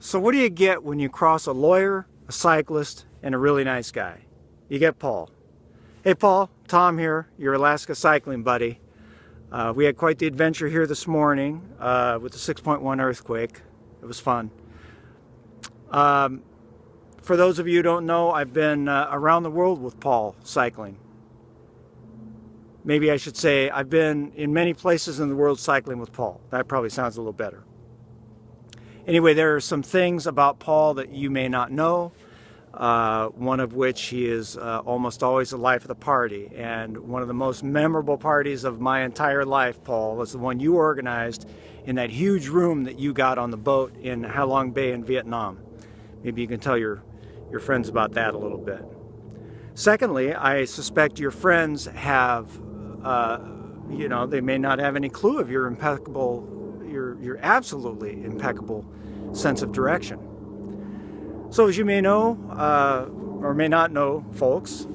So what do you get when you cross a lawyer, a cyclist, and a really nice guy? You get Paul. Hey Paul, Tom here, your Alaska cycling buddy. We had quite the adventure here this morning with the 6.1 earthquake. It was fun. For those of you who don't know, I've been around the world with Paul cycling. Maybe I should say I've been in many places in the world cycling with Paul. That probably sounds a little better. Anyway, there are some things about Paul that you may not know, one of which he is almost always the life of the party. And one of the most memorable parties of my entire life, Paul, was the one you organized in that huge room that you got on the boat in Ha Long Bay in Vietnam. Maybe you can tell your friends about that a little bit. Secondly, I suspect your friends have, they may not have any clue of your impeccable, your absolutely impeccable sense of direction. So as you may know, or may not know, folks,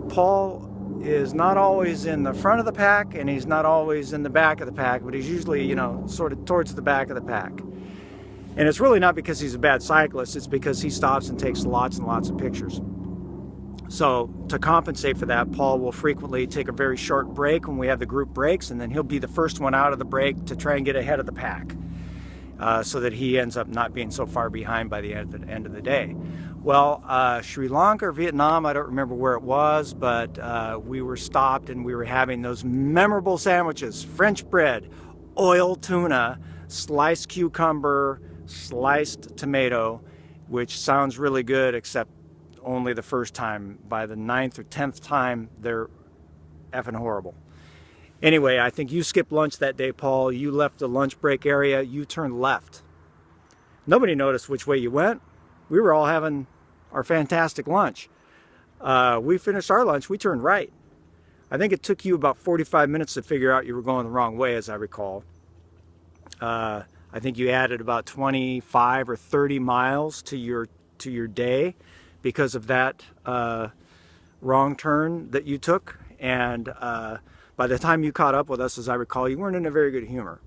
Paul is not always in the front of the pack and he's not always in the back of the pack, but he's usually, sort of towards the back of the pack. And it's really not because he's a bad cyclist, it's because he stops and takes lots and lots of pictures. So to compensate for that, Paul will frequently take a very short break when we have the group breaks, and then he'll be the first one out of the break to try and get ahead of the pack, so that he ends up not being so far behind by the end of the day. Well, Sri Lanka or Vietnam, I don't remember where it was, but we were stopped and we were having those memorable sandwiches: French bread, oil tuna, sliced cucumber, sliced tomato, which sounds really good, except only the first time. By the 9th or 10th time, they're effing horrible. Anyway, I think you skipped lunch that day, Paul. You left the lunch break area, you turned left. Nobody noticed which way you went. We were all having our fantastic lunch. We finished our lunch, we turned right. I think it took you about 45 minutes to figure out you were going the wrong way, as I recall. I think you added about 25 or 30 miles to your day because of that wrong turn that you took. And by the time you caught up with us, as I recall, you weren't in a very good humor.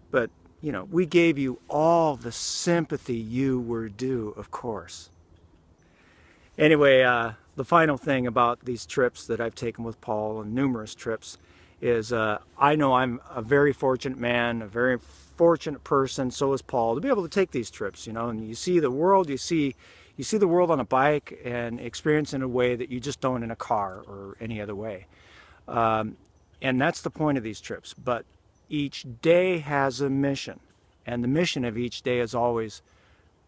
But, we gave you all the sympathy you were due, of course. Anyway, the final thing about these trips that I've taken with Paul, and numerous trips, is I know I'm a very fortunate man, a very fortunate person, so is Paul, to be able to take these trips, and you see the world, you see the world on a bike and experience in a way that you just don't in a car or any other way. And that's the point of these trips. But each day has a mission. And the mission of each day is always,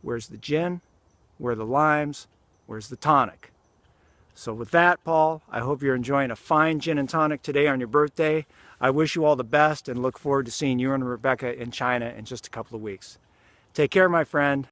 where's the gin? Where are the limes? Where's the tonic? So with that, Paul, I hope you're enjoying a fine gin and tonic today on your birthday. I wish you all the best and look forward to seeing you and Rebecca in China in just a couple of weeks. Take care, my friend.